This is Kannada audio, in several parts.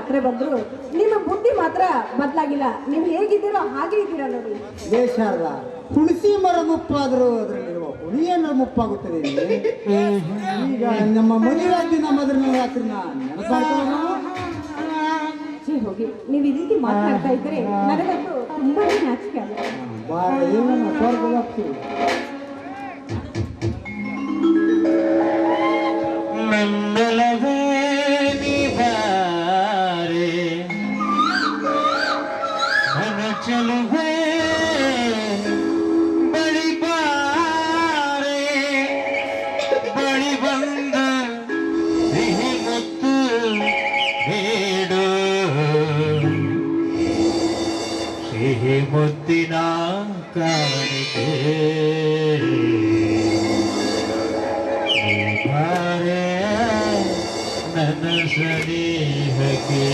ಹತ್ರ ಬಂದ್ರು ನಿಮ್ಮ ಬುದ್ಧಿ ಮಾತ್ರ ಬದಲಾಗಿಲ್ಲ. ನೀವು ಹೇಗಿದ್ದೀರೋ ಹಾಗೆ ಇದ್ದೀರಾ ನೋಡಿ. ಶಾರದಾ, ಹುಣಸಿ ಮರ ಮುಪ್ಪಾದರೂ ಅದರಲ್ಲಿರುವ ಹುಳಿಯನ್ನ ಮುಪ್ಪಾಗುತ್ತದೆ. ಈಗ ನಮ್ಮ ಮದುವೆ ದಿನ ಮೊದಲನೇ ರಾತ್ರಿನ ನೆನಪಾಡ್ಕೊಳ್ಳೋಣ. ಹೋಗಿ ನೀವು ಈ ರೀತಿ ಮಾತನಾಡ್ತಾ ಇದ್ರೆ ನನಗಂತೂ ತುಂಬಾ ನಾಚಿಕೆ ಆಗುತ್ತೆ. ಮಂಗಲವೇ ನಿವಾರೆ ನನ್ನ ಚೆಲುವೆ ಬಳಿ ಬಾರೆ ಬಳಿ ಬಂದ ಸಿಹಿ ಮುತ್ತು ಬೇಡು ಸಿಹಿ ಮುತ್ತಿನ ಕಾಣಿಕೆ ನನ್ನ ಸನಿಹಕ್ಕೆ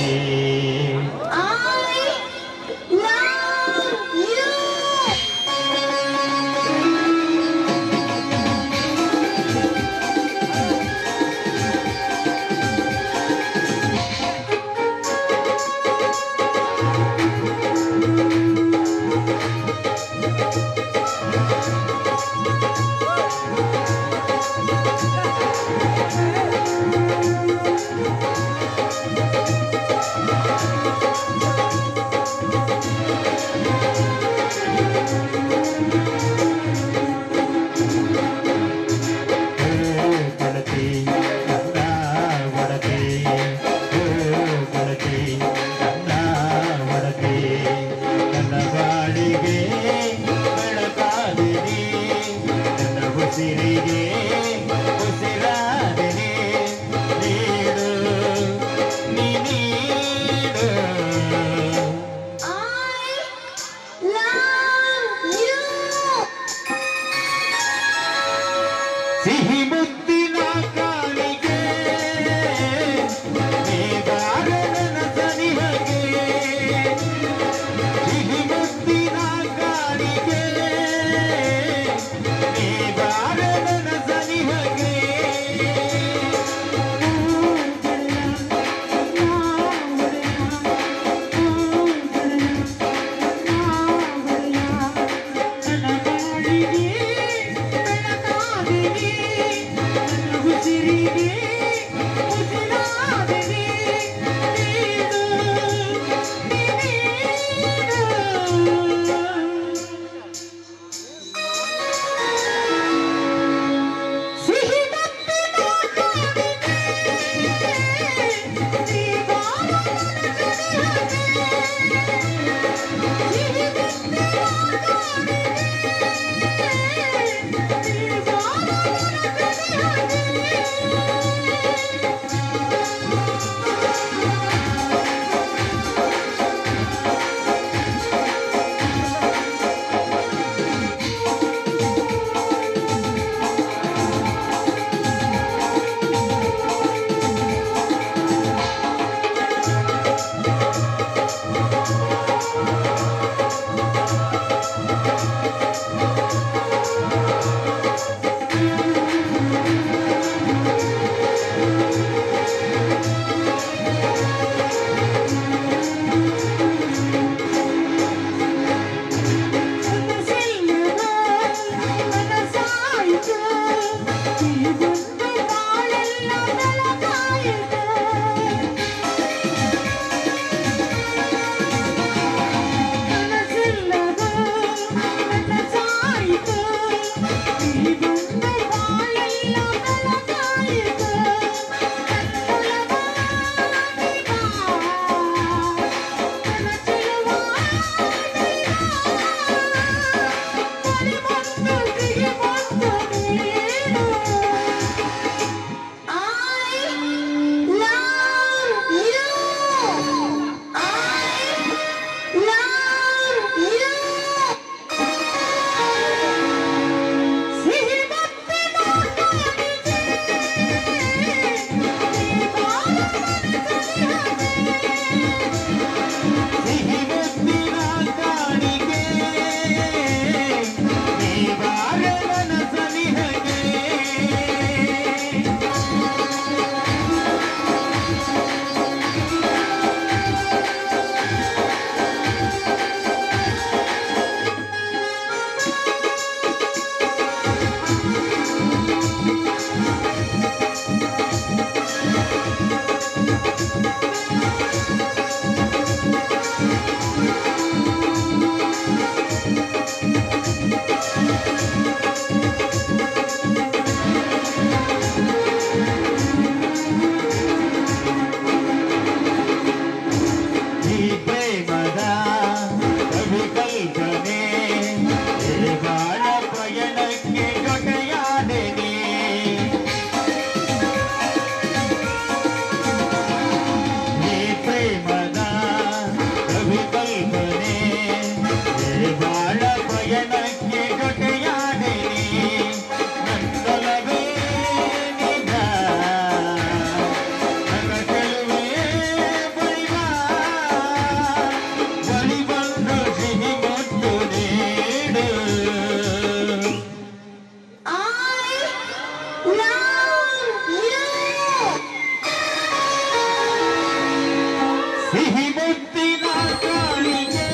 ಸಿಹಿ ಮುತ್ತಿನ ಕಾಣಿಕೆ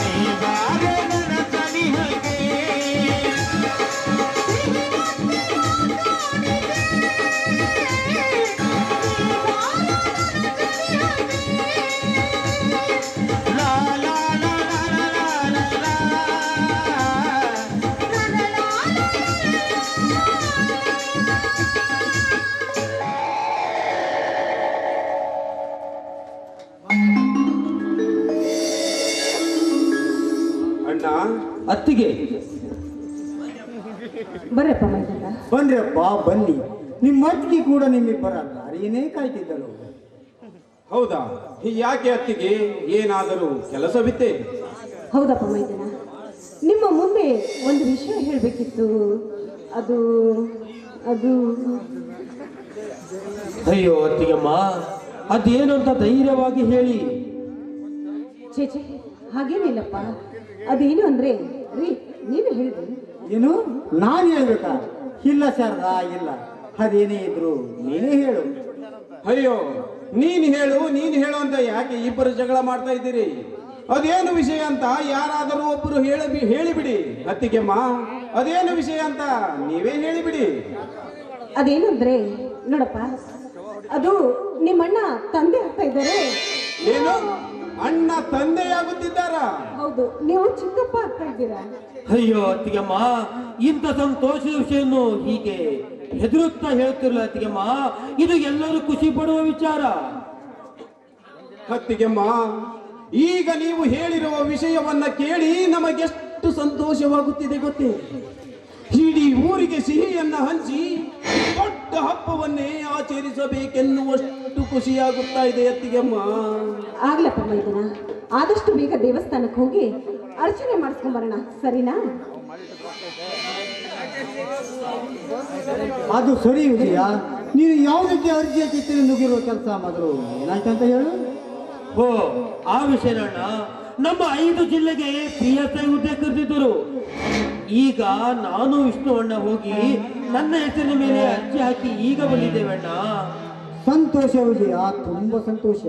ನೀ ಬಾರೆ ನನ್ನ ಸನಿಹಕ್ಕೆ ಲಾ ಲಾ ಲಾ ಲಾ ಲಾ ಲಾ ಅಣ್ಣ, ಅತ್ತಿಗೆ ಬರ್ರಪ್ಪ ಮೈದಣ್ಣ. ಬನ್ರಪ್ಪ ಬನ್ನಿ. ನಿಮ್ಮ ಅತ್ತಿಗೆ ಕೂಡ ನಿಮ್ಮಿಬ್ಬರ ದಾರಿಯೇ ಕಾಯ್ತಿದ್ದಳು. ಹೌದಾ? ಯಾಕೆ ಅತ್ತಿಗೆ, ಏನಾದರೂ ಕೆಲಸವಿತ್ತೆ? ಹೌದಪ್ಪ ಮೈದಣ್ಣ, ನಿಮ್ಮ ಮುಂದೆ ಒಂದು ವಿಷಯ ಹೇಳಬೇಕಿತ್ತು. ಅದು ಅದು ಅಯ್ಯೋ ಅತ್ತಿಗೆಮ್ಮ, ಅದೇನು ಅಂತ ಧೈರ್ಯವಾಗಿ ಹೇಳಿ. ಚೇಚೆ ಹಾಗೇನಿಲ್ಲಪ್ಪ. ಅದೇನು ಅಂದ್ರೆ ರೀ, ನೀವೇ ಹೇಳಿದ್ರಿ. ಏನು ನಾನು ಹೇಳ್ಬೇಕಾ? ಇಲ್ಲ ಶಾರದಾ, ಇಲ್ಲ. ಅದೇನೇ ಇದ್ರು ನೀನೇ ಹೇಳು. ಅಯ್ಯೋ, ನೀನು ಹೇಳು ಅಂತ ಯಾಕೆ ಇಬ್ಬರು ಜಗಳ ಮಾಡ್ತಾ ಇದ್ದೀರಿ? ಅದೇನು ವಿಷಯ ಅಂತ ಯಾರಾದರೂ ಒಬ್ಬರು ಹೇಳಿಬಿಡಿ ಅತ್ತಿಗೆಮ್ಮ. ಅದೇನು ವಿಷಯ ಅಂತ ನೀವೇ ಹೇಳಿಬಿಡಿ. ಅದೇನು ಅಂದ್ರೆ ನೋಡಪ್ಪ, ಅದು ನಿಮ್ಮಣ್ಣ ತಂದೆ ಆಗ್ತಾ ಇದ್ದಾರೆ. ಏನು, ಅಣ್ಣ ತಂದೆಯಾಗುತ್ತಿದ್ದಾರಾ? ಹೌದು, ನೀವು ಚಿಕ್ಕಪ್ಪ ಆಗ್ತಾ ಇದ್ದೀರಾ. ಅಯ್ಯೋ ಅತ್ತಿಗೆಮ್ಮ, ಇಂಥ ಸಂತೋಷದ ವಿಷಯನ್ನು ಹೀಗೆ ಹೆದರುತ್ತಾ ಹೇಳ್ತಿರಲ್ಲ ಅತ್ತಿಗೆಮ್ಮ. ಇದು ಎಲ್ಲರೂ ಖುಷಿ ಪಡುವ ವಿಚಾರ. ಅತ್ತಿಗೆಮ್ಮ, ಈಗ ನೀವು ಹೇಳಿರುವ ವಿಷಯವನ್ನ ಕೇಳಿ ನಮಗೆಷ್ಟು ಸಂತೋಷವಾಗುತ್ತಿದೆ ಗೊತ್ತೇ? ಇಡೀ ಊರಿಗೆ ಸಿಹಿಯನ್ನ ಹಂಚಿ ದೊಡ್ಡ ಹಬ್ಬವನ್ನೇ ಆಚರಿಸಬೇಕೆನ್ನುವಷ್ಟು ಖುಷಿಯಾಗುತ್ತಾ ಇದೆ ಅತ್ತಿಗೆಮ್ಮ. ಆಗ್ಲಪ್ಪ ಮೈದನ, ಆದಷ್ಟು ಬೇಗ ದೇವಸ್ಥಾನಕ್ಕೆ ಹೋಗಿ ಅರ್ಚನೆ ಮಾಡಿಸ್ಕೊಂಡ್ ಬರೋಣ, ಸರಿನಾ? ಅದು ಸರಿ ವಿಜಯ. ನೀನು ಯಾವುದಕ್ಕೆ ಅರ್ಜಿಯ ಚಿತ್ರ ನುಗ್ಗಿರುವ ಕೆಲಸ ಮೊದಲು ಏನಾಯ್ತಂತ ಹೇಳು. ಓ, ಆ ವಿಷಯನ ನಮ್ಮ 5 ಜಿಲ್ಲೆಗೆ PSI ಹುದ್ದೆ ಕರೆದಿದ್ದರು. ಈಗ ನಾನು ವಿಷ್ಣುವಣ್ಣ ಹೋಗಿ ನನ್ನ ಹೆಸರಿನ ಮೇಲೆ ಅರ್ಜಿ ಹಾಕಿ ಈಗ ಬಂದಿದ್ದೇವಣ್ಣ. ಸಂತೋಷ ವಿಜಯ, ತುಂಬಾ ಸಂತೋಷ.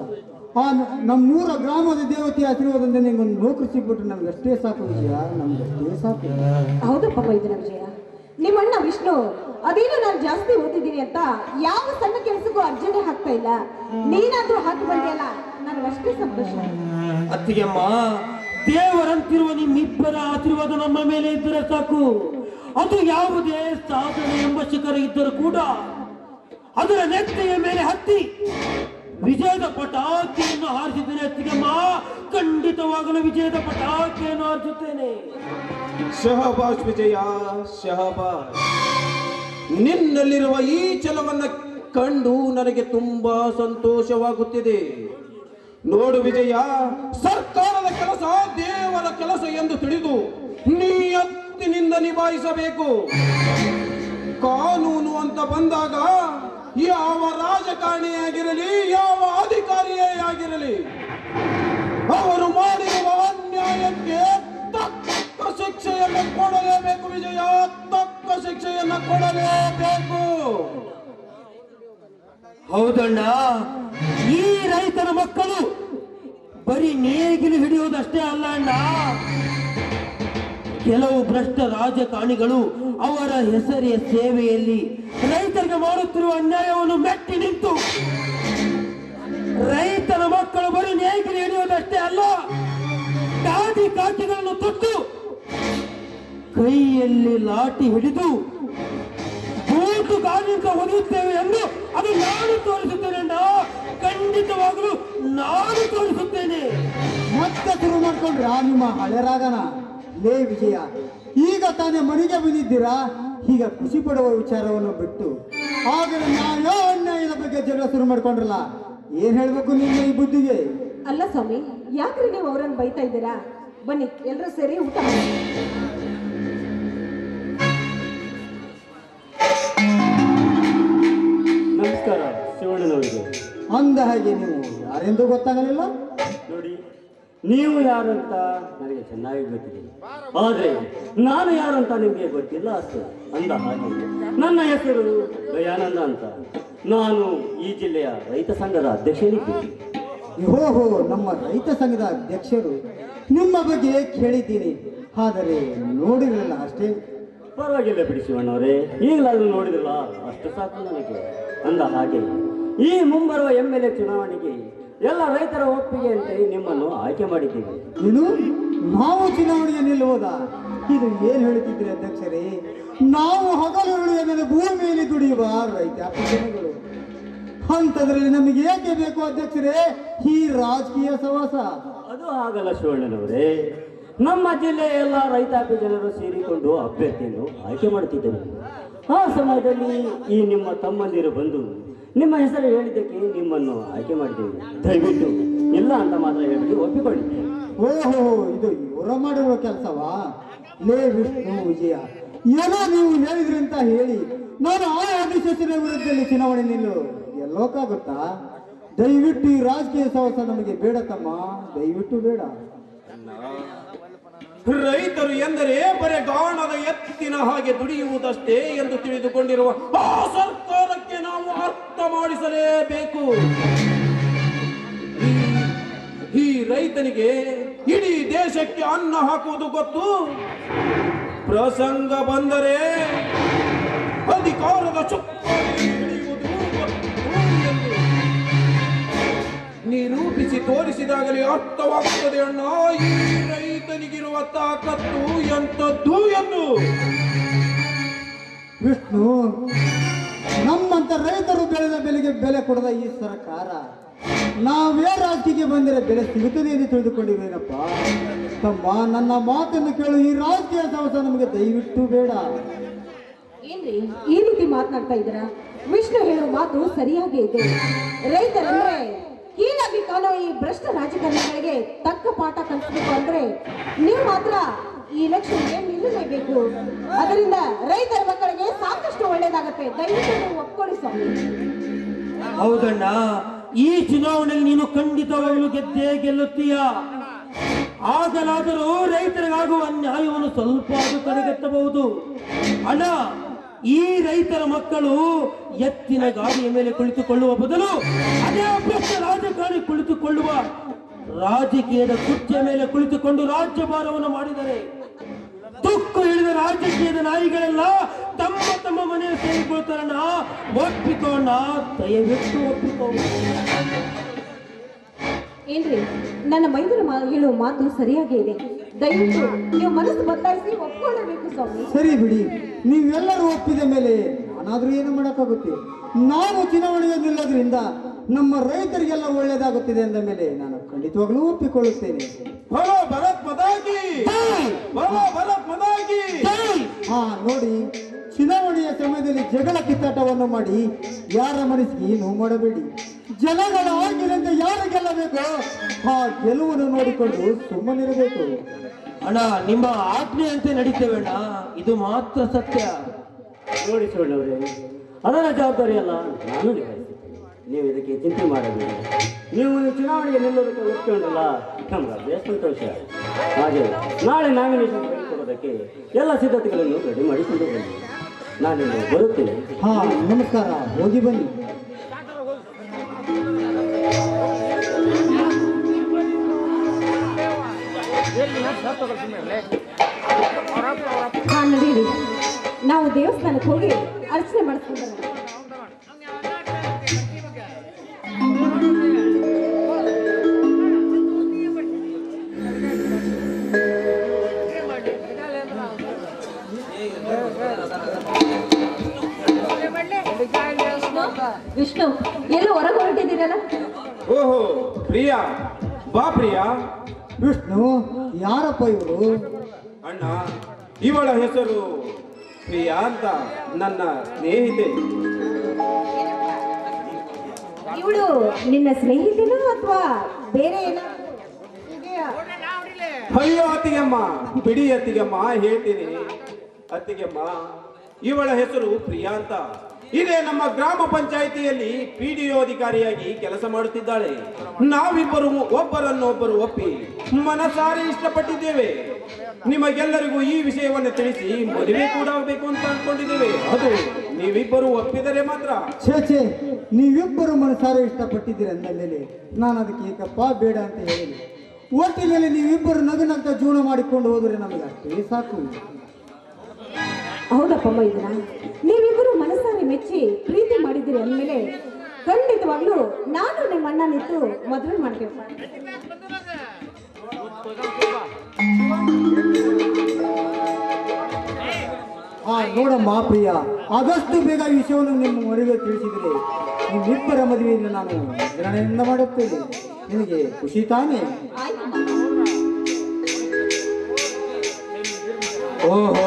ಆ ನಮ್ಮೂರ ಗ್ರಾಮದ ದೇವತೆಯ ಆಶೀರ್ವಾದದಿಂದ ನಿಂಗೊಂದು ನೌಕರಿ ಸಿಗ್ಬಿಟ್ರೆ ನಮ್ಗಷ್ಟೇ ಸಾಕು ವಿಜಯ, ನಮ್ಗಷ್ಟೇ ಸಾಕು. ಹೌದಪ್ಪ ಮೈದನ ವಿಜಯ, ನಿಮ್ಮಣ್ಣ ವಿಷ್ಣು ಅದೇನು ನಾನು ಜಾಸ್ತಿ ಓದಿದ್ದೀನಿ ಅಂತ ಯಾವ ಸಣ್ಣ ಕೆಲಸಕ್ಕೂ ಅರ್ಜನೆ ಹಾಕ್ತಾ ಇಲ್ಲ. ನೀನಾದ್ರೂ ಹಾಕಿ ಬಂದಿಯಲ್ಲ, ನನಗಷ್ಟೇ ಸಂತೋಷ. ಅತ್ತಿಗೆಮ್ಮ, ದೇವರಂತಿರುವ ನಿಮ್ಮಿಬ್ಬರ ಆಶೀರ್ವಾದ ನಮ್ಮ ಮೇಲೆ ಇದ್ದರೆ ಸಾಕು. ಅದು ಯಾವುದೇ ಸಾಧನೆ ಎಂಬ ಶಿಖರ ಇದ್ದರೂ ಕೂಡ ಅದರ ನೆತ್ತಿಯ ಮೇಲೆ ಹತ್ತಿ ವಿಜಯದ ಪಟಾಕಿಯನ್ನು ಹಾರಿಸಿದ್ದೇನೆ ಅತ್ತಿಗೆಮ್ಮ. ಖಂಡಿತವಾಗಲೂ ವಿಜಯದ ಪಟಾಕಿಯನ್ನು ಹಾರಿಸುತ್ತೇನೆ. ಶಹಬಾಸ್ ವಿಜಯ, ಶಹಬಾಸ್. ನಿನ್ನಲ್ಲಿರುವ ಈ ಛಲವನ್ನ ಕಂಡು ನನಗೆ ತುಂಬಾ ಸಂತೋಷವಾಗುತ್ತಿದೆ. ನೋಡು ವಿಜಯ, ಸರ್ಕಾರದ ಕೆಲಸ ದೇವರ ಕೆಲಸ ಎಂದು ತಿಳಿದು ನಿಯತ್ತಿನಿಂದ ನಿಭಾಯಿಸಬೇಕು. ಕಾನೂನು ಅಂತ ಬಂದಾಗ ಯಾವ ರಾಜಕಾರಣಿಯಾಗಿರಲಿ, ಯಾವ ಅಧಿಕಾರಿಯೇ ಆಗಿರಲಿ, ಅವರು ಮಾಡಿರುವ ಅನ್ಯಾಯಕ್ಕೆ ತಕ್ಕ ಶಿಕ್ಷೆಯನ್ನು ಕೊಡಲೇಬೇಕು ವಿಜಯ, ತಕ್ಕ ಶಿಕ್ಷೆಯನ್ನು ಕೊಡಲೇಬೇಕು. ಹೌದಣ್ಣ, ಈ ರೈತರ ಮಕ್ಕಳು ಬರೀ ನೇಗಿಲು ಹಿಡಿಯುವುದಷ್ಟೇ ಅಲ್ಲ ಅಣ್ಣ. ಕೆಲವು ಭ್ರಷ್ಟ ರಾಜಕಾರಣಿಗಳು ಅವರ ಹೆಸರಿನ ಸೇವೆಯಲ್ಲಿ ರೈತರಿಗೆ ಮಾಡುತ್ತಿರುವ ಅನ್ಯಾಯವನ್ನು ಮೆಟ್ಟಿ ನಿಂತು ರೈತರ ಮಕ್ಕಳು ಬರೀ ನೇಗಿಲು ಹಿಡಿಯುವುದಷ್ಟೇ ಅಲ್ಲ, ಗಾದಿ ಕಾಕಿಗಳನ್ನು ತೊಟ್ಟು ಕೈಯಲ್ಲಿ ಲಾಠಿ ಹಿಡಿದು ಬೂಟು ಗಾಳಿಯಿಂದ ಹೊಡೆಯುತ್ತೇವೆ ಎಂದು ಅದು ನಾನು ತೋರಿಸುತ್ತೇನೆ ಅಣ್ಣ. ಖಂಡಿತವಾಗಲೂ ನಾನು ತೋರಿಸುತ್ತೇನೆ. ಮತ್ತೆ ಶುರು ಮಾಡ್ಕೊಂಡ್ರ ನಿಮ್ಮ ಹಳೆ ರಾಗನ. ಲೇ ವಿಜಯ, ಈಗ ತಾನೇ ಮನೆಗೆ ಬಂದಿದ್ದೀರಾ, ಈಗ ಖುಷಿ ಪಡುವ ವಿಚಾರವನ್ನು ಬಿಟ್ಟು ಆದರೆ ನ್ಯಾಯ ಅನ್ಯಾಯದ ಬಗ್ಗೆ ಜಗಳ ಶುರು ಮಾಡ್ಕೊಂಡ್ರಲ್ಲ, ಏನ್ ಹೇಳ್ಬೇಕು ನಿಮ್ಮ ಈ ಬುದ್ಧಿಗೆ? ಅಲ್ಲ ಸ್ವಾಮಿ, ಯಾಕ್ರಿ ನೀವು ಅವರನ್ನು ಬೈತಾ ಇದ್ದೀರಾ? ಬನ್ನಿ ಎಲ್ಲರೂ ಸೇರಿ ಊಟ ಮಾಡಿ. ನಮಸ್ಕಾರ ಶಿವಣ್ಣನವರಿಗೆ. ಅಂದ ಹಾಗೆ ನೀವು ಯಾರೆಂದು ಗೊತ್ತಾಗಲಿಲ್ಲ? ನೋಡಿ, ನೀವು ಯಾರು ಅಂತ ನನಗೆ ಚೆನ್ನಾಗಿ ಗೊತ್ತಿದೆ, ಆದರೆ ನಾನು ಯಾರು ಅಂತ ನಿಮಗೆ ಗೊತ್ತಿಲ್ಲ ಅಷ್ಟೇ. ಅಂದ ಹಾಗೆ ನನ್ನ ಹೆಸರು ದಯಾನಂದ ಅಂತ. ನಾನು ಈ ಜಿಲ್ಲೆಯ ರೈತ ಸಂಘದ ಅಧ್ಯಕ್ಷನಿದ್ದೀನಿ. ಓಹೋ, ನಮ್ಮ ರೈತ ಸಂಘದ ಅಧ್ಯಕ್ಷರು. ನಿಮ್ಮ ಬಗ್ಗೆ ಕೇಳಿದ್ದೀನಿ, ಆದರೆ ನೋಡಿರಲಿಲ್ಲ ಅಷ್ಟೇ. ಪರವಾಗಿಲ್ಲ ಬಿಡಿ ಶಿವಣ್ಣವರೇ, ಈಗಲಾದರೂ ನೋಡಿದ್ರಲ್ಲ ಅಷ್ಟು ಸಾಕು ನನಗೆ. ಅಂದ ಹಾಗೆ ಈ ಮುಂಬರುವ MLA ಚುನಾವಣೆಗೆ ಎಲ್ಲ ರೈತರ ಒಪ್ಪಿಗೆಯಂತೆ ನಿಮ್ಮನ್ನು ಆಯ್ಕೆ ಮಾಡಿದ್ದೀವಿ. ಏನು, ನಾವು ಚುನಾವಣೆಗೆ ನಿಲ್ಲುವುದಾ? ಇದು ಏನು ಹೇಳುತ್ತಿದ್ದೀರಿ ಅಧ್ಯಕ್ಷರೇ? ನಾವು ಹಗಲು ಮೇಲೆ ಭೂಮಿಯಲ್ಲಿ ದುಡಿಯುವ ರೈತಾಪಿ ಜನಗಳು. ಅಂಥದ್ರಲ್ಲಿ ನಮಗೆ ಏಕೆ ಬೇಕು ಅಧ್ಯಕ್ಷರೇ ಈ ರಾಜಕೀಯ ಸವಾಸ? ಅದು ಹಾಗಲ್ಲ ಶಿವಣ್ಣನವರೇ, ನಮ್ಮ ಜಿಲ್ಲೆಯ ಎಲ್ಲ ರೈತಾಪಿ ಜನರು ಸೇರಿಕೊಂಡು ಅಭ್ಯರ್ಥಿಯನ್ನು ಆಯ್ಕೆ ಮಾಡುತ್ತಿದ್ದರು. ಆ ಸಮಯದಲ್ಲಿ ಈ ನಿಮ್ಮ ತಮ್ಮಂದಿರು ಬಂದು ನಿಮ್ಮ ಹೆಸರು ಹೇಳಿದ್ದಕ್ಕೆ ನಿಮ್ಮನ್ನು ಆಯ್ಕೆ ಮಾಡಿದ್ದೇವೆ. ದಯವಿಟ್ಟು ಇಲ್ಲ ಅಂತ ಮಾತ್ರ ಹೇಳಿ ಒಪ್ಪಿಕೊಳ್ಳಿ. ಓಹೋ, ಇದು ಇವರ ಮಾಡಿರುವ ಕೆಲಸವಾ? ಲೇ ವಿಷ್ಣು ವಿಜಯ, ಏನೋ ನೀವು ಹೇಳಿದ್ರಿ ಅಂತ ಹೇಳಿ ನಾನು ಆ ಅಧಿಶಾಸನ ವಿರುದ್ಧದಲ್ಲಿ ಚುನಾವಣೆ ನಿಲ್ಲು ಎಲ್ಲೋಕ್ಕಾಗುತ್ತಾ? ದಯವಿಟ್ಟು ಈ ರಾಜಕೀಯ ಸವಾಸ ನಮಗೆ ಬೇಡ ತಮ್ಮ, ದಯವಿಟ್ಟು ಬೇಡ. ರೈತರು ಎಂದರೆ ಬರೇ ಗಾಣದ ಎತ್ತಿನ ಹಾಗೆ ದುಡಿಯುವುದಷ್ಟೇ ಎಂದು ತಿಳಿದುಕೊಂಡಿರುವ ಆ ಸರ್ಕಾರಕ್ಕೆ ನಾವು ಅರ್ಥ ಮಾಡಿಸಲೇಬೇಕು. ಈ ರೈತನಿಗೆ ಇಡೀ ದೇಶಕ್ಕೆ ಅನ್ನ ಹಾಕುವುದು ಗೊತ್ತು, ಪ್ರಸಂಗ ಬಂದರೆ ಅಧಿಕಾರದ ಚುಕ್ಕಾಣಿ ಹಿಡಿಯುವುದು ಗೊತ್ತು ಎಂದು ನಿರೂಪಿಸಿ ತೋರಿಸಿದಾಗಲೇ ಅರ್ಥವಾಗುತ್ತದೆ ಅಣ್ಣ ಈ ರೈತನಿಗಿರುವ ತಾಕತ್ತು ಎಂಥದ್ದು ಎಂದು. ವಿಷ್ಣು, ನಮ್ಮಂತ ರೈತರು ಬೆಳೆದ ಬೆಲೆಗೆ ಬೆಲೆ ಕೊಡದ ಈ ಸರ್ಕಾರ ನಾವೇ ರಾಜಕೀಯಕ್ಕೆ ಬಂದರೆ ಬೆಲೆ ಸಿಗುತ್ತದೆ ಎಂದು ತಿಳಿದುಕೊಂಡಿವೇನಪ್ಪ ತಮ್ಮ. ನನ್ನ ಮಾತನ್ನು ಕೇಳು, ಈ ರಾಜಕೀಯ ಸವಾಸ ನಮಗೆ ದಯವಿಟ್ಟು ಬೇಡ. ಏನ್ರಿ ಈ ರೀತಿ ಮಾತನಾಡ್ತಾ ಇದ್ದೀರಾ? ವಿಷ್ಣು ಹೇಳೋ ಮಾತು ಸರಿಯಾಗಿ ಇದೆ. ರೈತರಂದ್ರೆ ಹೀಗಾಗಿ ಕಾಣೋ ಈ ಭ್ರಷ್ಟ ರಾಜಕಾರಣಿಗಳಿಗೆ ತಕ್ಕ ಪಾಠ ಕಲಿಸಬೇಕು ಅಂದ್ರೆ ನೀವು ಮಾತ್ರ ಈ ಎಲೆಕ್ಷನ್ಗೆ ನಿಲ್ಲಲೇಬೇಕು. ಅದರಿಂದ ರೈತರ ಮಕ್ಕಳಿಗೆ ಸಾಕಷ್ಟು ಒಳ್ಳೇದಾಗತ್ತೆ. ದಯವಿಟ್ಟು ನೀವು ಒಪ್ಕೊಳ್ಳಿ ಸ್ವಾಮಿ. ಹೌದಣ್ಣ, ಈ ಚುನಾವಣೆಯಲ್ಲಿ ನೀನು ಖಂಡಿತವಾಗಲು ಗೆದ್ದೇ ಗೆಲ್ಲುತ್ತೀಯ. ಆಗಲಾದರೂ ರೈತರಿಗಾಗುವ ಅನ್ಯಾಯವನ್ನು ಸ್ವಲ್ಪ ಅದು ತಡೆಗಟ್ಟಬಹುದು. ಅಣ್ಣ, ಈ ರೈತರ ಮಕ್ಕಳು ಎತ್ತಿನ ಗಾಡಿಯ ಮೇಲೆ ಕುಳಿತುಕೊಳ್ಳುವ ಬದಲು ಅದೇ ಭ್ರಷ್ಟ ರಾಜಕಾರಣಿ ಕುಳಿತುಕೊಳ್ಳುವ ರಾಜಕೀಯದ ಕುರ್ಚಿಯ ಮೇಲೆ ಕುಳಿತುಕೊಂಡು ರಾಜ್ಯಭಾರವನ್ನು ಮಾಡಿದರೆ ತುಕ್ಕು ಹಿಡಿದ ರಾಜಕೀಯದ ನಾಯಿಗಳೆಲ್ಲ ತಮ್ಮ ತಮ್ಮ ಮನೆಯ ಸೇರಿಕೊಳ್ತಾರಣ್ಣ. ಒಪ್ಪಿಕೋಣ, ದಯವಿಟ್ಟು ಒಪ್ಪಿಕೋ. ಏನ್ರಿ ನನ್ನ ಮೈದೂರು ಹೇಳುವ ಮಾತು ಸರಿಯಾಗಿ ಇದೆ. ದಯವಿಟ್ಟು ನೀವು ಮನಸ್ಸು ಬದಲಾಯಿಸಿ ಒಪ್ಕೊಳ್ಳಬೇಕು ಸ್ವಾಮಿ. ಸರಿ ಬಿಡಿ, ನೀವೆಲ್ಲರೂ ಒಪ್ಪಿದ ಮೇಲೆ ನಾನಾದ್ರೂ ಏನು ಮಾಡೋಕ್ಕಾಗುತ್ತೆ? ನಾನು ಚುನಾವಣೆಗೆ ನಿಲ್ಲೋದ್ರಿಂದ ನಮ್ಮ ರೈತರಿಗೆಲ್ಲ ಒಳ್ಳೇದಾಗುತ್ತಿದೆ ಅಂದ ಮೇಲೆ ನಾನು ಖಂಡಿತವಾಗ್ಲೂ ಒಪ್ಪಿಕೊಳ್ಳುತ್ತೇನೆ. ಬರೋ ಭರತ್ ಮದಾಗಿ, ಬರೋ ಭರತ್ ಮದಾಗಿ. ಹಾ ನೋಡಿ, ಚುನಾವಣೆಯ ಸಮಯದಲ್ಲಿ ಜಗಳ ಕಿತ್ತಾಟವನ್ನು ಮಾಡಿ ಯಾರ ಮನಸ್ಸಿಗೆ ನೋವು ಮಾಡಬೇಡಿ. ಜನಗಳ ಆಗಿರಂತ ಯಾರು ಗೆಲ್ಲಬೇಕು ಆ ಗೆಲುವನ್ನು ನೋಡಿಕೊಂಡು ಸುಮ್ಮನಿರಬೇಕು. ಅಣ್ಣ, ನಿಮ್ಮ ಆಜ್ಞೆಯಂತೆ ನಡೀತೇವಣ್ಣ, ಇದು ಮಾತ್ರ ಸತ್ಯ. ನೋಡಿ ಶಿವಣ್ಣವರೇ, ಅದರ ಜವಾಬ್ದಾರಿಯಲ್ಲ ನಾನು ನಿಭಾಯಿಸುತ್ತೇನೆ. ನೀವು ಇದಕ್ಕೆ ಚಿಂತೆ ಮಾಡಬೇಡಿ. ನೀವು ಚುನಾವಣೆಗೆ ನಿಲ್ಲೋದಕ್ಕೆ ಒಪ್ಪಿಕೊಂಡ್ರಲ್ಲ, ನಮ್ಗೆ ಅದೇ ಸಂತೋಷ. ಹಾಗೆ ನಾಳೆ ನಾಮಿನೇಷನ್ ಕೊಡೋದಕ್ಕೆ ಎಲ್ಲ ಸಿದ್ಧತೆಗಳನ್ನು ರೆಡಿ ಮಾಡಿಕೊಂಡು ಬನ್ನಿ. ನಾನಿನ್ನು ಬರುತ್ತೇನೆ. ಹಾ, ನಮಸ್ಕಾರ, ಹೋಗಿ ಬನ್ನಿ. ಹಾ ನಡೀರಿ, ನಾವು ದೇವಸ್ಥಾನಕ್ಕೆ ಹೋಗಿ ಅರ್ಚನೆ ಮಾಡಿಸ್ಕೊಂಡು ಬರೋಣ. ವಿಷ್ಣು, ಎಲ್ಲೋ ಹೊರಗೆ ಹೊರಟಿದ್ದೀರಲ್ಲ? ಓಹೋ ಪ್ರಿಯಾ, ಬಾ ಪ್ರಿಯಾ. ವಿಷ್ಣು, ಯಾರಪ್ಪ ಇವರು? ಅಣ್ಣ, ಇವಳ ಹೆಸರು ಪ್ರಿಯಾ ಅಂತ, ನನ್ನ ಸ್ನೇಹಿತೆ. ಇವಳು ನಿನ್ನ ಸ್ನೇಹಿತನೋ ಅಥವಾ ಬೇರೆ ಏನೋ? ಅಯ್ಯೋ ಅತ್ತಿಗೆಮ್ಮ, ಬಿಡಿ ಅತ್ತಿಗೆಮ್ಮ, ಹೇಳ್ತೀನಿ ಅತ್ತಿಗೆಮ್ಮ. ಇವಳ ಹೆಸರು ಪ್ರಿಯಾ ಅಂತ. ಇದೇ ನಮ್ಮ ಗ್ರಾಮ ಪಂಚಾಯಿತಿಯಲ್ಲಿ PDO ಅಧಿಕಾರಿಯಾಗಿ ಕೆಲಸ ಮಾಡುತ್ತಿದ್ದಾಳೆ. ನಾವಿಬ್ಬರು ಒಬ್ಬರನ್ನೊಬ್ಬರು ಒಪ್ಪಿ ಮನಸಾರಿ ಇಷ್ಟಪಟ್ಟಿದ್ದೇವೆ. ನಿಮಗೆಲ್ಲರಿಗೂ ಈ ವಿಷಯವನ್ನು ತಿಳಿಸಿ ಮದುವೆ ಕೂಡ ಆಗಬೇಕು ಅಂತ ಅನ್ಕೊಂಡಿದ್ದೇವೆ. ಅದು ನೀವಿಬ್ಬರು ಒಪ್ಪಿದರೆ ಮಾತ್ರ. ಛೇ, ನೀವಿಬ್ಬರು ಮನಸಾರೆ ಇಷ್ಟಪಟ್ಟಿದ್ದೀರಿ ಅಂದ ಮೇಲೆ ನಾನು ಅದಕ್ಕೆ ಏಕಪ್ಪ ಬೇಡ ಅಂತ ಹೇಳಿ. ಒಟ್ಟಿನಲ್ಲಿ ನೀವಿಬ್ಬರು ನಗುನಗ್ತಾ ಜೀವನ ಮಾಡಿಕೊಂಡು ಹೋದರೆ ನಮಗೆ ಅಷ್ಟೇ ಸಾಕು. ಹೌದಪ್ಪ ಮೈದನ, ನೀವಿಬ್ಬರು ಮನಸ್ಸಾರೆ ಮೆಚ್ಚಿ ಪ್ರೀತಿ ಮಾಡಿದ್ದೀರಿ ಅಂದಮೇಲೆ ಖಂಡಿತವಾಗ್ಲೂ ನಾನು ನಿಮ್ಮ ಅಣ್ಣ ನಿಂತು ಮದುವೆ ಮಾಡ್ಬೇಕು. ನೋಡಮ್ಮ ಪ್ರಿಯ, ಆದಷ್ಟು ಬೇಗ ಈ ವಿಷಯವನ್ನು ನಿಮ್ಮ ಮನೆಗೆ ತಿಳಿಸಿದರೆ ನಿಮ್ಮಿಬ್ಬರ ಮದುವೆಯನ್ನು ನಾನು ನಿರ್ಣಯದಿಂದ ಮಾಡುತ್ತೇನೆ. ನಿನಗೆ ಖುಷಿ ತಾನೇ? ಓಹೋ,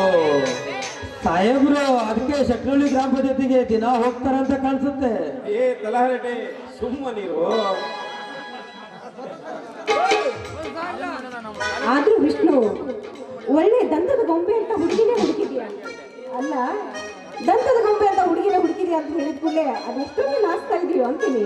ಸಾಹೇಬ್ರು ಅದಕ್ಕೆ ಶಕ್ನಳ್ಳಿ ಗ್ರಾಮ ಪಂಚಾಯತಿಗೆ ದಿನ ಹೋಗ್ತಾರಂತ ಕಾಣಿಸುತ್ತೆ. ತಲಹರಟೆ ಸುಮ್ಮನಿರು. ಆದ್ರೂ ವಿಷ್ಣು, ಒಳ್ಳೆ ದಂತದ ಗೊಂಬೆ ಅಂತ ಹುಡುಗಿನೇ ಹುಡುಕಿದ್ಯಾ ಅಲ್ಲ? ದಂತದ ಗೊಂಬೆ ಅಂತ ಹುಡುಗಿನೇ ಹುಡುಕಿದ್ಯಾ ಅಂತ ಹೇಳಿದ ಕೂಡಲೇ ಅದೆಷ್ಟೊಂದು ನಾಚ್ತಾ ಇದೀಯೋ ಅಂತೀನಿ.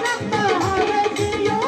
ನಮ್ಮ ಹರಕೆಯೋ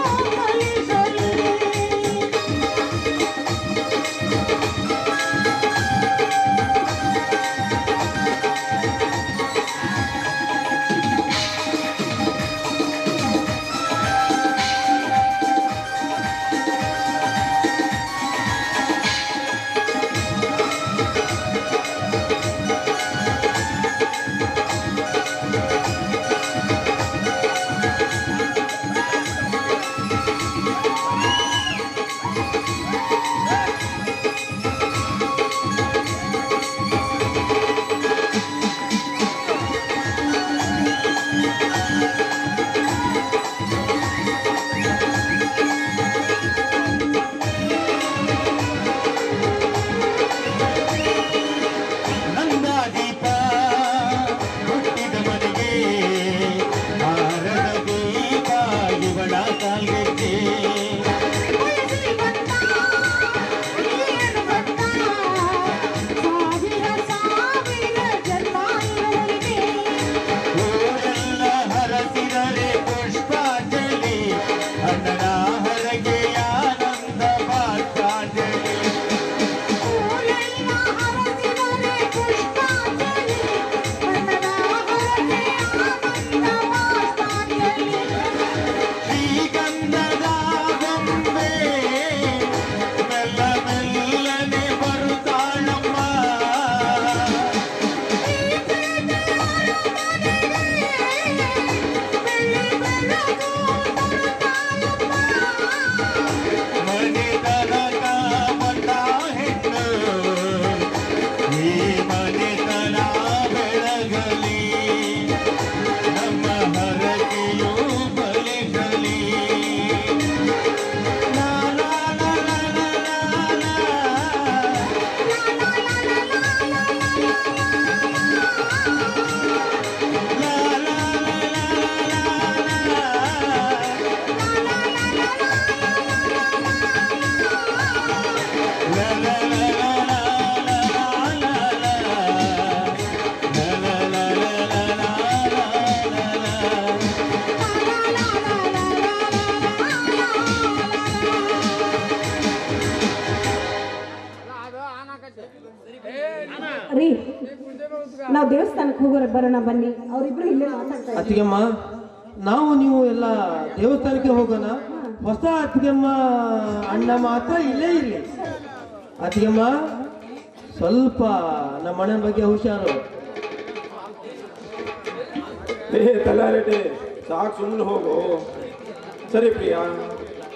ನಾವು ದೇವಸ್ಥಾನಕ್ಕೆ ಹೋಗೋರ ಬರೋಣ ಬನ್ನಿ. ಅವರಿಬ್ರು ಇಲ್ಲೇ ಮಾತಾಡ್ತಾ ಇದ್ದಾರೆ. ಅತ್ತಿಗೆಮ್ಮ, ನಾವು ನೀವು ಎಲ್ಲ ದೇವಸ್ಥಾನಕ್ಕೆ ಹೋಗೋಣ. ಹೊಸ ಅತ್ತಿಗೆಮ್ಮ ಅಣ್ಣ ಮಾತ್ರ ಇಲ್ಲೇ ಇರಲಿ. ಅತ್ತಿಗೆಮ್ಮ, ಸ್ವಲ್ಪ ನಮ್ಮ ಅಣ್ಣನ ಬಗ್ಗೆ ಹುಷಾರು. ತಲಾರೆಟೆ ಸಾಕು, ಸುಮ್ಮನೆ ಹೋಗು. ಸರಿ ಪ್ರಿಯಾ,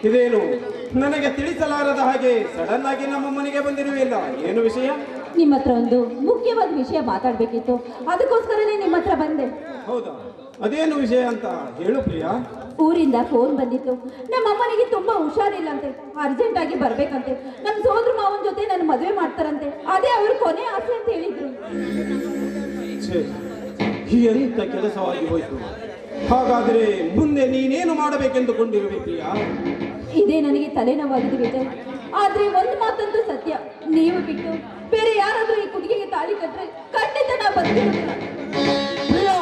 ಇದೇನು ನನಗೆ ತಿಳಿಸಲಾರದ ಹಾಗೆ ಸಡನ್ ಆಗಿ ನಮ್ಮ ಮನೆಗೆ ಬಂದಿರುವಿಲ್ಲ, ಏನು ವಿಷಯ? ನಿಮ್ಮ ಹತ್ರ ಒಂದು ಮುಖ್ಯವಾದ ವಿಷಯ ಮಾತಾಡ್ಬೇಕಿತ್ತು, ಅದಕ್ಕೋಸ್ಕರನೇ ನಿಮ್ಮ ಹತ್ರ ಬಂದೆ. ಹೌದಾ, ಅದೇನು ವಿಷಯ ಅಂತ ಹೇಳು ಪ್ರಿಯಾ. ಊರಿಂದ ಫೋನ್ ಬಂದಿತ್ತು. ನಮ್ಮ ಅಮ್ಮನಿಗೆ ತುಂಬಾ ಹುಷಾರಿಲ್ಲಂತೆ, ಅರ್ಜೆಂಟ್ ಆಗಿ ಬರ್ಬೇಕಂತೆ. ನಮ್ಮ ಸೋದರ ಮಾವನ ಜೊತೆ ನನ್ನ ಮದುವೆ ಮಾಡ್ತಾರಂತೆ, ಅದೇ ಅವ್ರ ಕೊನೆ ಆಸೆ ಅಂತ ಹೇಳಿದ್ರು. ಛೇ, ಎಂತ ಕೆಲಸವಾಗಿ ಹೋಯ್ತು. ಹಾಗಾದ್ರೆ ಮುಂದೆ ನೀನೇನು ಮಾಡಬೇಕೆಂದುಕೊಂಡಿರುವೆ ಪ್ರಿಯಾ? ಇದೇ ನನಗೆ ತಲೆನೋವಾಗಿದೆ ವಿಜಯ್. ಆದ್ರೆ ಒಂದು ಮಾತಂತೂ ಸತ್ಯ, ನೀವು ಬಿಟ್ಟು ಬೇರೆ ಯಾರಾದ್ರೂ ಈ ಕುಡಿಗೆಗೆ ತಾಳಿ ಕಟ್ರೆ ಖಂಡಿತ ನಾ ಬಂದಿರೋದಿಲ್ಲ. ಪ್ರಿಯಾ,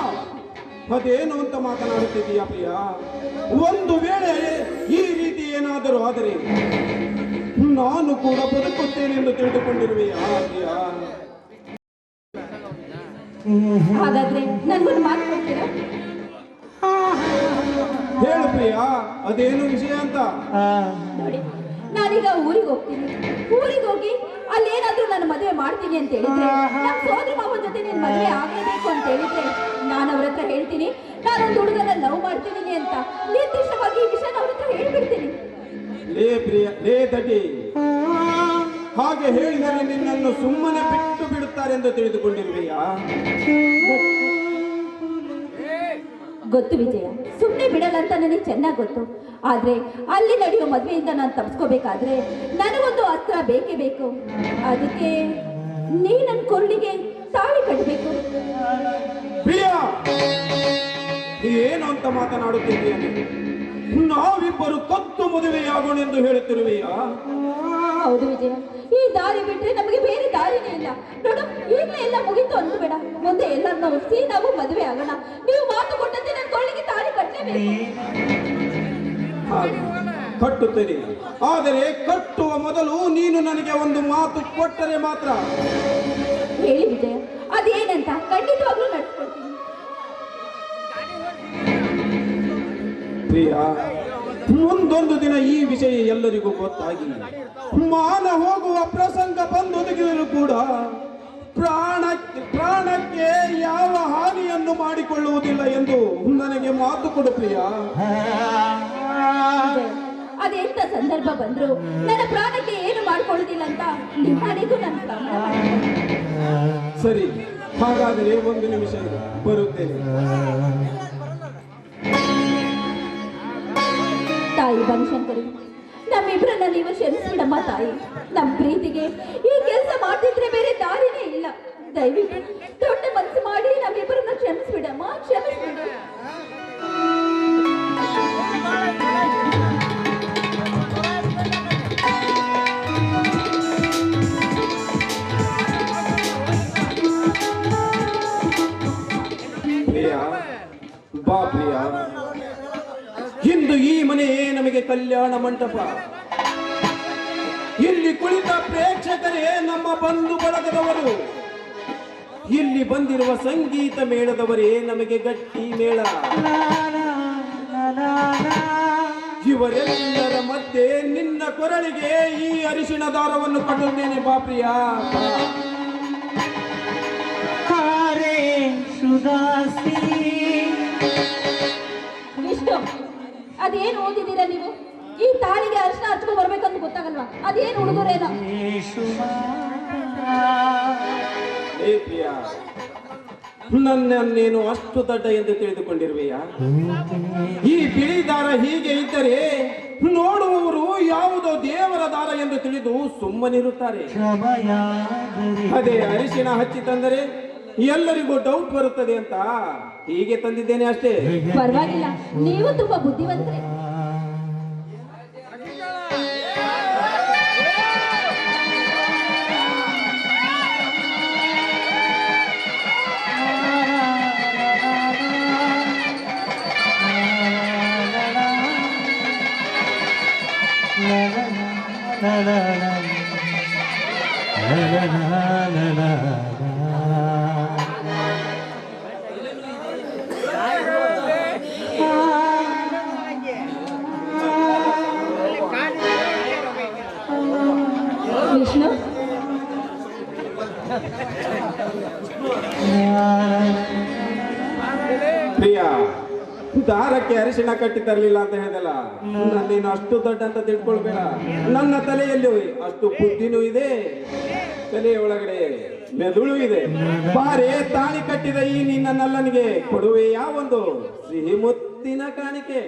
ಅದೇನು ಅಂತ ಮಾತನಾಡುತ್ತಿದ್ದೀಯಾ ಪ್ರಿಯಾ? ಒಂದು ವೇಳೆ ಈ ರೀತಿ ಏನಾದರೂ ಆದರೆ ನಾನು ಕೂಡ ಬದುಕುತ್ತೇನೆ ಎಂದು ತಿಳಿದುಕೊಂಡಿರುವೆಯಾ ಪ್ರಿಯಾ? ಹಾಗಾದ್ರೆ ನನ್ಗೊಂದು ಮಾತು ಕೊಡ್ತೀರಾ? ಹೇಳು ಪ್ರಿಯಾ, ಅದೇನು ವಿಷಯ ಅಂತ? ನೋಡಿ, ನಾನೀಗ ಊರಿಗೆ ಹೋಗ್ತೀನಿ. ಊರಿಗೆ ಹೋಗಿ ಅಲ್ಲೇನಾದ್ರೂ ನಾನು ಮದುವೆ ಮಾಡ್ತೀನಿ ಅಂತ ಹೇಳಿದ್ರೆ, ನಮ್ಮ ಸೋದರ ಮಾವನ ಜೊತೆ ನೀನು ಮದುವೆ ಆಗಲೇಬೇಕು ಅಂತ ಹೇಳಿದ್ರೆ, ನಾನು ಅವ್ರ ಹತ್ರ ಹೇಳ್ತೀನಿ ನಾನೊಂದು ಹುಡುಗನ ಲವ್ ಮಾಡ್ತೀನಿ ಅಂತ. ನಿರ್ದಿಷ್ಟವಾಗಿ ಈ ವಿಷಯ ಅವ್ರ ಹತ್ರ ಹೇಳ್ಬಿಡ್ತೀನಿ. ಲೇ ಪ್ರಿಯಾ, ಲೇ ತಟಿ, ಹಾಗೆ ಹೇಳಿದರೆ ನಿನ್ನನ್ನು ಸುಮ್ಮನೆ ಬಿಟ್ಟು ಬಿಡುತ್ತಾರೆ ಎಂದು ತಿಳಿದುಕೊಂಡಿರುವೆಯಾ? ಗೊತ್ತು ವಿಜಯ, ಸುಮ್ಮನೆ ಬಿಡಲ್ಲ ಅಂತ ನನಗೆ ಚೆನ್ನಾಗಿ ಗೊತ್ತು. ಆದ್ರೆ ಅಲ್ಲಿ ನಡೆಯೋ ಮದುವೆಯಿಂದ ನಾನು ತಪ್ಪಿಸ್ಕೋಬೇಕಾದ್ರೆ ನನಗೊಂದು ಅಸ್ತ್ರ ಬೇಕೇ ಬೇಕು. ಅದಕ್ಕೆ ನೀ ನನ್ನ ಕೊರಳಿಗೆ ತಾಳಿ ಕಟ್ಟಬೇಕು. ಪ್ರಿಯಾ, ಏನು ಅಂತ ಮಾತನಾಡುತ್ತಿದ್ದೀಯ? ನಾವಿಬ್ಬರು ಕತ್ತು ಮದುವೆಯಾಗೋಣ ಎಂದು ಹೇಳುತ್ತಿರುವೆಯಾ? ಹೌದು ವಿಜಯ, ಈ ದಾರಿ ಬಿಟ್ರೆ ನಮಗೆ ಬೇರೆ ದಾರಿನೇ ಇಲ್ಲ. ನೋಡು, ಈಗಲೇ ಎಲ್ಲ ಮುಗಿತು ಅಂದ್ಬೇಡ. ಮುಂದೆ ಎಲ್ಲರನ್ನ ಒಪ್ಪಿಸಿ ನಾವು ಮದುವೆ ಆಗೋಣ. ನೀವು ಮಾತು ಕೊಟ್ಟಂತೆ ನನ್ನ ಕೊಳ್ಳಿಗೆ ತಾಳಿ ಕಟ್ಟಲೇಬೇಕು. ಕಟ್ಟುತ್ತೇನೆ, ಆದರೆ ಕಟ್ಟುವ ಮೊದಲು ನೀನು ನನಗೆ ಒಂದು ಮಾತು ಕೊಟ್ಟರೆ ಮಾತ್ರ. ಹೇಳಿ ವಿಜಯ, ಅದೇನಂತ ಖಂಡಿತವಾಗ್ಲೂ ನಡ್ಸ್ಕೊಳ್ತೀನಿ. ಪ್ರಿಯಾ, ಮುಂದೊಂದು ದಿನ ಈ ವಿಷಯ ಎಲ್ಲರಿಗೂ ಗೊತ್ತಾಗಿ ಮಾನ ಹೋಗುವ ಪ್ರಸಂಗ ಬಂದೊದಗಿದರೂ ಕೂಡ ಪ್ರಾಣಕ್ಕೆ ಯಾವ ಹಾನಿಯನ್ನು ಮಾಡಿಕೊಳ್ಳುವುದಿಲ್ಲ ಎಂದು ನನಗೆ ಮಾತು ಕೊಡು ಪ್ರಿಯಾ. ಅದೆಂತ ಸಂದರ್ಭ ಬಂದ್ರು ನನ್ನ ಪ್ರಾಣಕ್ಕೆ ಏನು ಮಾಡ್ಕೊಳ್ಳುದಿಲ್ಲ ಅಂತ ನಿಮ್ಮನೆಗೂ ನನ್ನ ಪ್ರಮಾಣ ಮಾಡ್ತೀನಿ. ಸರಿ, ಹಾಗಾದರೆ ಒಂದು ನಿಮಿಷ ಬರುತ್ತೇನೆ. ತಾಯಿ ಬನಶಂಕರಿ, ನಮ್ಮಿಬ್ರನ್ನ ನೀವು ಕ್ಷಮಿಸ್ಬಿಡಮ್ಮ ತಾಯಿ. ನಮ್ಮ ಪ್ರೀತಿಗೆ ಈ ಕೆಲಸ ಮಾಡ್ತಿದ್ರೆ ಬೇರೆ ದಾರಿನೇ ಇಲ್ಲ. ದಯವಿಟ್ಟು ದೊಡ್ಡ ಮನಸ್ಸು ಮಾಡಿ ನಮ್ಮಿಬ್ಬರನ್ನ ಕ್ಷಮಿಸ್ಬಿಡಮ್ಮ, ಕ್ಷಮಿಸ್ಬಿಡು. ಪ್ರಿಯಾ, ಬಾ ಪ್ರಿಯಾ. ಇಂದು ಈ ಮನೆಯೇ ನಮಗೆ ಕಲ್ಯಾಣ ಮಂಟಪ. ಇಲ್ಲಿ ಕುಳಿತ ಪ್ರೇಕ್ಷಕರೇ ನಮ್ಮ ಬಂಧು ಬಳಗದವರು. ಇಲ್ಲಿ ಬಂದಿರುವ ಸಂಗೀತ ಮೇಳದವರೇ ನಮಗೆ ಗಟ್ಟಿ ಮೇಳ. ಇವರೆಲ್ಲರ ಮಧ್ಯೆ ನಿನ್ನ ಕೊರಳಿಗೆ ಈ ಅರಿಶಿಣ ದಾರವನ್ನು ಕಟ್ಟುತ್ತೇನೆ. ಬಾ ಪ್ರಿಯಾ. ವಿಷ್ಣು, ಅದೇನು ಓದಿದ್ದೀರಾ ನೀವು? ಈ ತಾಳಿಗೆ ಅರ್ಶನ ಹಚ್ಕೊಂಡು ಬರ್ಬೇಕಂತ ಗೊತ್ತಾಗಲ್ವಾ? ಅದೇನು ಹುಡುಗರೇನೋ? ಏ ಪ್ರಿಯಾ, ನನ್ನನ್ನೇನು ಅಷ್ಟು ದಡ್ಡ ಎಂದು ತಿಳಿದುಕೊಂಡಿರುವೆಯಾ? ಈ ಬಿಳಿ ದಾರ ಹೀಗೆ ಇದ್ದರೆ ನೋಡುವವರು ಯಾವುದೋ ದೇವರ ದಾರ ಎಂದು ತಿಳಿದು ಸುಮ್ಮನಿರುತ್ತಾರೆ. ಅದೇ ಅರಿಶಿಣ ಹಚ್ಚಿ ತಂದರೆ ಎಲ್ಲರಿಗೂ ಡೌಟ್ ಬರುತ್ತದೆ ಅಂತ ಹೀಗೆ ತಂದಿದ್ದೇನೆ ಅಷ್ಟೇ. ಪರವಾಗಿಲ್ಲ, ನೀವು ತುಂಬಾ ಬುದ್ಧಿವಂತರೇ. ದಾರಕ್ಕೆ ಅರಿಶಿಣ ಕಟ್ಟಿ ತರಲಿಲ್ಲ ಅಂತ ಹೇಳಿದಲ್ಲ, ನೀನು ಅಷ್ಟು ದೊಡ್ಡ ಅಂತ ತಿಳ್ಕೊಳ್ಬೇಡ. ನನ್ನ ತಲೆಯಲ್ಲಿ ಅಷ್ಟು ಬುದ್ಧಿನೂ ಇದೆ, ತಲೆಯ ಒಳಗಡೆ ಮೆದುಳು ಇದೆ. ಬಾರೆ ತಾಳಿ ಕಟ್ಟಿದ ಈ ನಿನ್ನ ನಲ್ಲನಿಗೆ ಕೊಡುವೆಯಾ ಒಂದು ಸಿಹಿ ಮುತ್ತಿನ ಕಾಣಿಕೆ.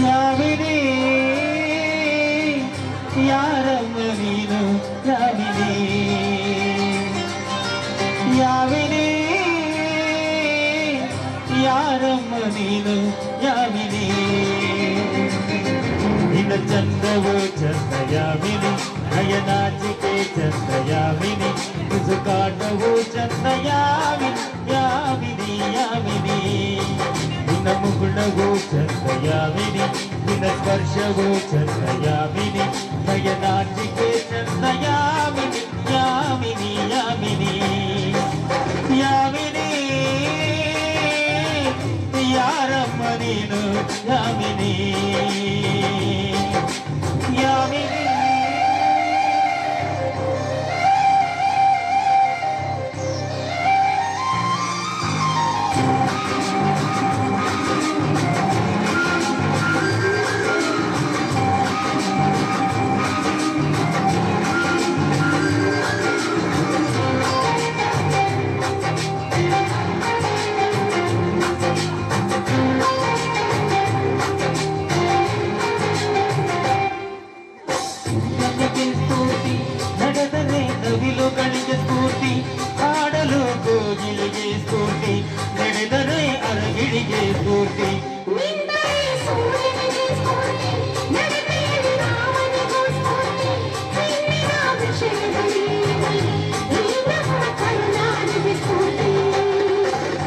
ಯಾವಿನಿ ಯಾರಮ್ಮ ನೀನು ಯಾವಿನಿ ಯಾವಿನಿ ಯಾರಮ್ಮ ನೀನು ಯಾವಿನಿ ನಿನ್ನ ಚಂದವು ಚಂದ ಯಾವಿನಿ ನಯನಾಚಿಕೆ ಚಂದ ಯಾವಿನಿ ಮುಸುಕಾಟವು ಚಂದ ಯಾವಿನಿ ಯಾವಿನಿ ಯಾವಿನಿ ನಿನ್ನ ಮುಗುಳವು ಚಂದ ಯಾವಿನಿ ನಿನ್ನ ಸ್ಪರ್ಶವು ಚಂದ ಯಾವಿನಿ ನಯನಾಚಿಕೆ ಚಂದ ಯಾವಿನಿ ಯಾವಿನಿ ಯಾವಿನಿ ಯಾವಿನಿ ಯಾರಮ್ಮ ನೀನು ಯಾವಿನಿ ಯಾವಿನಿ ನಡೆದರೆ ನವಿಲುಗಳಿಗೆ ಸ್ಫೂರ್ತಿ ಆಡಲು ಕೋಗಿಲಿಗೆ ಸ್ಫೂರ್ತಿ ನಡೆದರೆ ಅರಗಿಳಿಗೆ ಸ್ಫೂರ್ತಿ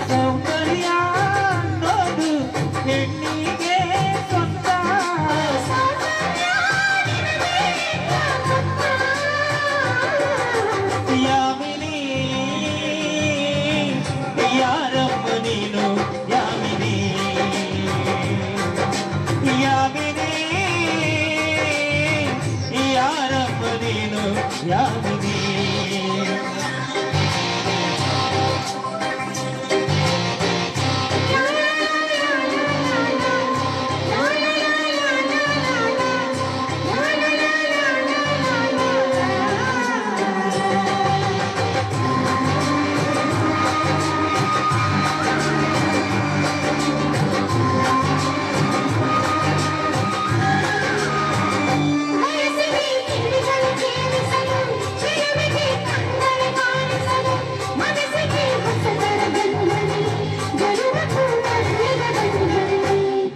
ಸೌಂದರ್ಯ ಅನ್ನೋದು ಹೆಣ್ಣಿಗೆ ಸ್ವಂತ ಯಾಮಿನಿ ಯಾರಮ್ಮ ನೀನು ಯಾಮಿನಿ ಯಾಮಿನಿ ಯಾರಮ್ಮ ನೀನು ಯಾಮಿನಿ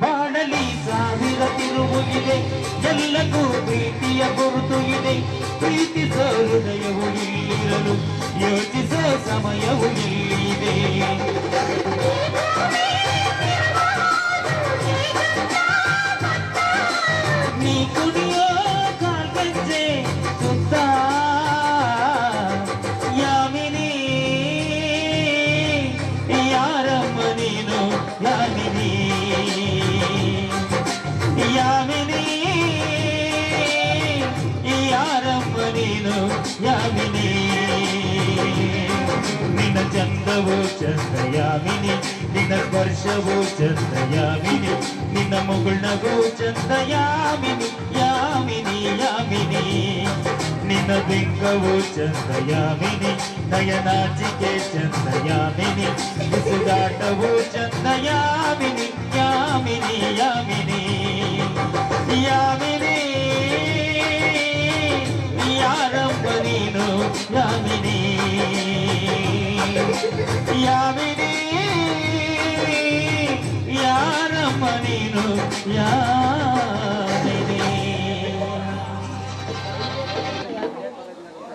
ಬಾಡಲಿ ಸಾವಿರ ತಿರುವು ಇದೆ ಎಲ್ಲಕ್ಕೂ ಪ್ರೀತಿಯ ಗುರುತು ಇದೆ ಪ್ರೀತಿಸೋ ಹೃದಯವು ಇಲ್ಲಿರಲು ಯೋಚಿಸೋ ಸಮಯವು ಇಲ್ಲಿದೆ ನೀ ಕುಡಿಯೋ ಕಾಲ್ಗೆಜ್ಜೆ ಸುತ್ತ ಯಾಮಿನಿ ಯಾರಮ್ಮ ನೀನು ಯಾಮಿನಿ ಯಾಮಿನಿ ಯಾರಮ್ಮ ನೀನು ಯಾಮಿನಿ ನಿನ್ನ ಚಂದವು ಚಂದ ಯಾಮಿನಿ ನಿನ್ನ ಸ್ಪರ್ಶವು ಚಂದ ಯಾಮಿನಿ ನಿನ್ನ ಮುಗುಳ್ನಗೂ ಚಂದ ಯಾಮಿನಿ ಯಾಮಿನಿ ಯಾಮಿನಿ ನಿನ್ನ ಬಿಂಗವು ಚಂದ ಯಾಮಿನಿ ನಯನಾಚಿಕೆ ಚಂದ ಯಾಮಿನಿ ಬಿಸುಗಾಟವು ಚಂದ ಯಾಮಿನಿ ಯಾಮಿನಿ ಯಾಮಿನಿ ಯಾಮಿನಿ ಯಾರಮ್ಮ ನೀನು ಯಾಮಿನಿ ಯಾಮಿನಿ ಯಾರಮ್ಮ ನೀನು ಯಾ